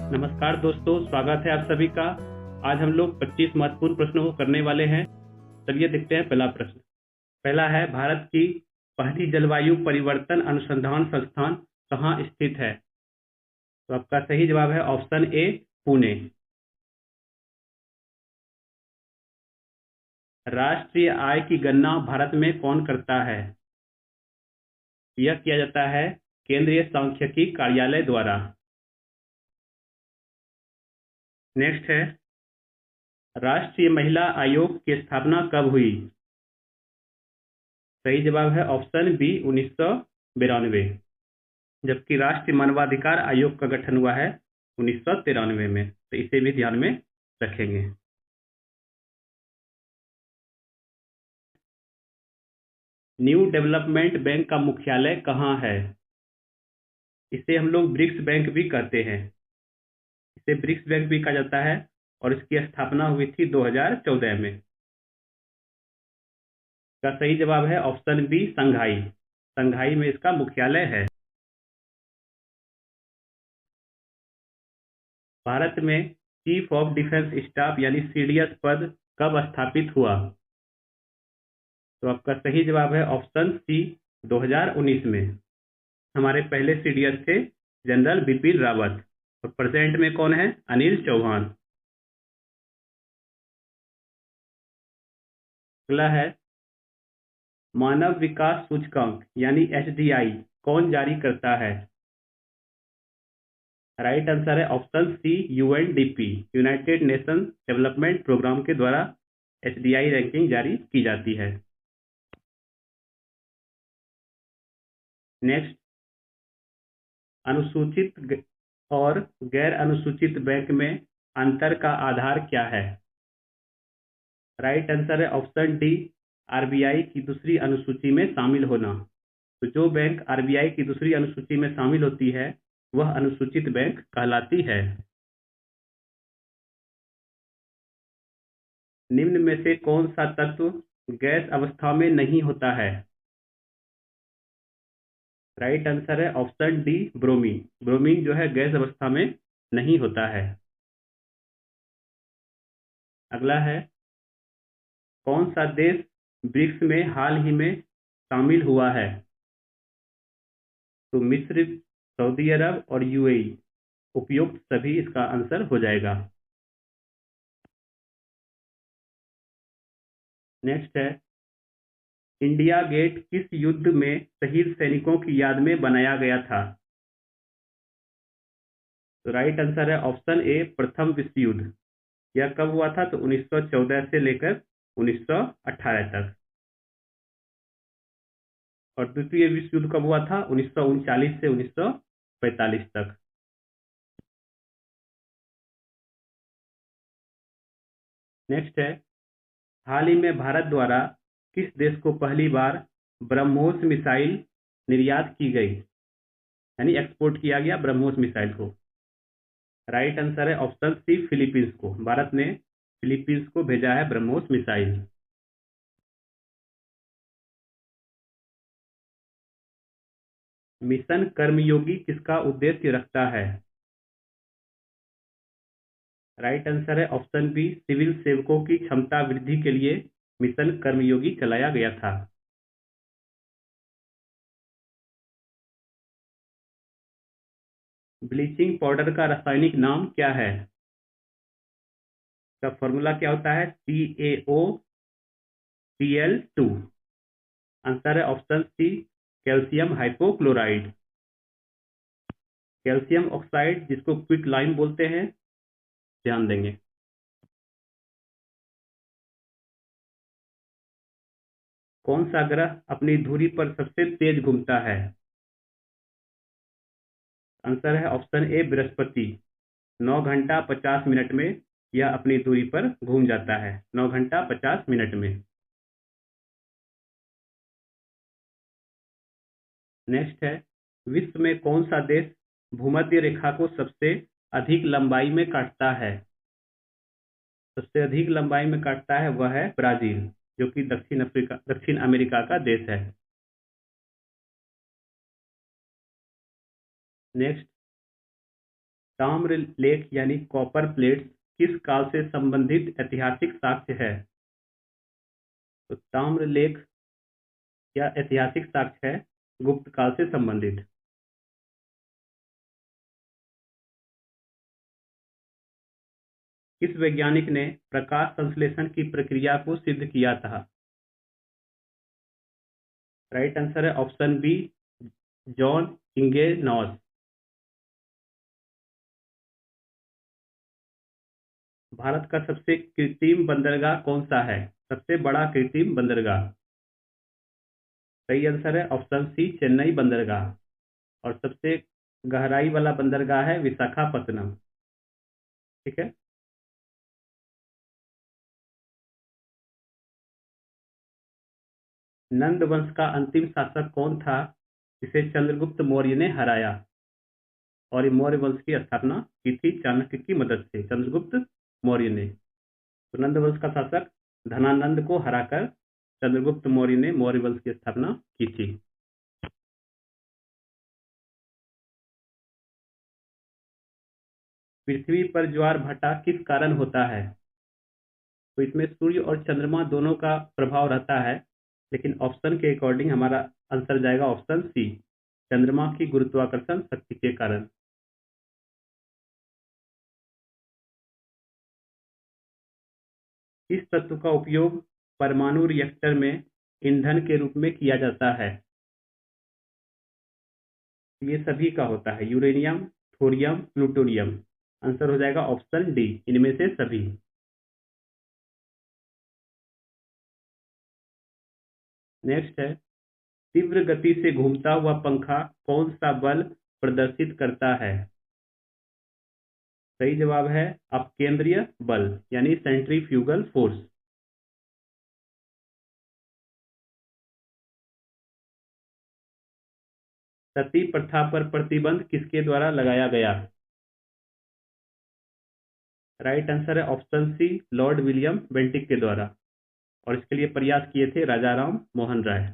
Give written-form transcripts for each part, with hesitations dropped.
नमस्कार दोस्तों, स्वागत है आप सभी का। आज हम लोग 25 महत्वपूर्ण प्रश्नों को करने वाले हैं। चलिए देखते हैं पहला प्रश्न। पहला है, भारत की पहली जलवायु परिवर्तन अनुसंधान संस्थान कहाँ स्थित है? तो आपका सही जवाब है ऑप्शन ए, पुणे। राष्ट्रीय आय की गणना भारत में कौन करता है? यह किया जाता है केंद्रीय सांख्यिकी कार्यालय द्वारा। नेक्स्ट है, राष्ट्रीय महिला आयोग की स्थापना कब हुई? सही जवाब है ऑप्शन बी, 1992। जबकि राष्ट्रीय मानवाधिकार आयोग का गठन हुआ है 1993 में। तो इसे भी ध्यान में रखेंगे। न्यू डेवलपमेंट बैंक का मुख्यालय कहाँ है? इसे हम लोग ब्रिक्स बैंक भी कहते हैं। इसे ब्रिक्स बैंक भी कहा जाता है और इसकी स्थापना हुई थी 2014 में। का सही जवाब है ऑप्शन बी, संघाई। संघाई में इसका मुख्यालय है। भारत में चीफ ऑफ डिफेंस स्टाफ यानी सीडीएस पद कब स्थापित हुआ? तो आपका सही जवाब है ऑप्शन सी, 2019 में। हमारे पहले सीडीएस थे जनरल बिपिन रावत और प्रेजेंट में कौन है? अनिल चौहान। अगला है, मानव विकास सूचकांक यानी एचडीआई कौन जारी करता है? राइट आंसर है option C, UNDP, United Nation Development Programme के द्वारा एचडीआई रैंकिंग जारी की जाती है। नेक्स्ट, अनुसूचित और गैर अनुसूचित बैंक में अंतर का आधार क्या है? राइट आंसर है ऑप्शन डी, आरबीआई की दूसरी अनुसूची में शामिल होना। तो जो बैंक आरबीआई की दूसरी अनुसूची में शामिल होती है वह अनुसूचित बैंक कहलाती है। निम्न में से कौन सा तत्व गैस अवस्था में नहीं होता है? राइट आंसर है ऑप्शन डी, ब्रोमीन। ब्रोमीन जो है गैस अवस्था में नहीं होता है। अगला है, कौन सा देश ब्रिक्स में हाल ही में शामिल हुआ है? तो मिस्र, सऊदी अरब और यूएई। उपयुक्त सभी इसका आंसर हो जाएगा। नेक्स्ट है, इंडिया गेट किस युद्ध में शहीद सैनिकों की याद में बनाया गया था? तो राइट आंसर है ऑप्शन ए, प्रथम विश्व युद्ध। यह कब हुआ था? तो 1914 से लेकर 1918 तक। और द्वितीय विश्व युद्ध कब हुआ था? 1939 से 1945 तक। नेक्स्ट है, हाल ही में भारत द्वारा किस देश को पहली बार ब्रह्मोस मिसाइल निर्यात की गई, यानी एक्सपोर्ट किया गया ब्रह्मोस मिसाइल को? राइट आंसर है ऑप्शन सी, फिलीपींस को। भारत ने फिलीपींस को भेजा है ब्रह्मोस मिसाइल। मिशन कर्मयोगी किसका उद्देश्य रखता है? राइट आंसर है ऑप्शन बी, सिविल सेवकों की क्षमता वृद्धि के लिए मिशन कर्मयोगी चलाया गया था। ब्लीचिंग पाउडर का रासायनिक नाम क्या है? का फॉर्मूला क्या होता है? CaO Cl2। आंसर है option C, calcium hypochloride. Calcium oxide जिसको क्विक लाइम बोलते हैं, ध्यान देंगे। कौन सा ग्रह अपनी धुरी पर सबसे तेज घूमता है? आंसर है ऑप्शन ए, बृहस्पति। 9 घंटा 50 मिनट में यह अपनी दूरी पर घूम जाता है। 9 घंटा 50 मिनट में। नेक्स्ट है, विश्व में कौन सा देश भूमध्य रेखा को सबसे अधिक लंबाई में काटता है? सबसे अधिक लंबाई में काटता है वह है ब्राजील, जो कि दक्षिण अमेरिका का देश है। नेक्स्ट, ताम्र लेख यानी कॉपर प्लेट्स किस काल से संबंधित ऐतिहासिक साक्ष्य है? तो ताम्र लेख या ऐतिहासिक साक्ष्य है गुप्त काल से संबंधित। किस वैज्ञानिक ने प्रकाश संश्लेषण की प्रक्रिया को सिद्ध किया था? राइट आंसर है ऑप्शन बी, जॉन इंगेनॉस। भारत का सबसे कृत्रिम बंदरगाह कौन सा है? सबसे बड़ा कृत्रिम बंदरगाह। सही आंसर है ऑप्शन सी, चेन्नई बंदरगाह। और सबसे गहराई वाला बंदरगाह है विशाखापत्तनम। ठीक है। नंद वंश का अंतिम शासक कौन था जिसे चंद्रगुप्त मौर्य ने हराया? और ये मौर्य वंश की स्थापना की थी चाणक्य की मदद से, चंद्रगुप्त मौर्य ने। तो नंद वंश का शासक धनानंद को हराकर चंद्रगुप्त मौर्य ने मौर्य वंश की स्थापना की थी। पृथ्वी पर ज्वार भाटा किस कारण होता है? तो इसमें सूर्य और चंद्रमा दोनों का प्रभाव रहता है, लेकिन ऑप्शन के अकॉर्डिंग हमारा आंसर जाएगा ऑप्शन सी, चंद्रमा की गुरुत्वाकर्षण शक्ति के कारण। किस तत्व का उपयोग परमाणु रिएक्टर में ईंधन के रूप में किया जाता है? ये सभी का होता है, यूरेनियम, थोरियम, प्लूटोनियम। आंसर हो जाएगा ऑप्शन डी, इनमें से सभी। नेक्स्ट है, तीव्र गति से घूमता हुआ पंखा कौन सा बल प्रदर्शित करता है? सही जवाब है अपकेंद्रीय बल यानी सेंट्रीफ्यूगल फोर्स। सती प्रथा पर प्रतिबंध किसके द्वारा लगाया गया? राइट आंसर है option C, Lord William Bentinck के द्वारा। और इसके लिए प्रयास किए थे राजा राम मोहन राय।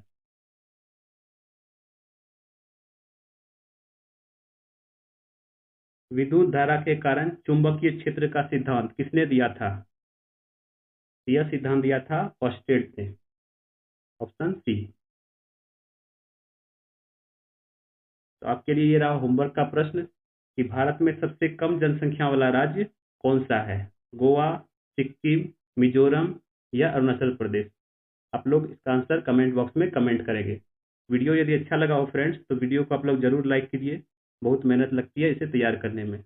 विद्युत धारा के कारण चुंबकीय क्षेत्र का सिद्धांत किसने दिया था? यह सिद्धांत दिया था ऑस्टेड ने। Option C. तो आपके लिए ये रहा होमवर्क का प्रश्न कि भारत में सबसे कम जनसंख्या वाला राज्य कौन सा है? गोवा, सिक्किम, मिजोरम या अरुणाचल प्रदेश? आप लोग इसका आंसर कमेंट बॉक्स में कमेंट करेंगे। वीडियो यदि अच्छा लगा हो फ्रेंड्स तो वीडियो को आप लोग जरूर लाइक कीजिए। बहुत मेहनत लगती है इसे तैयार करने में।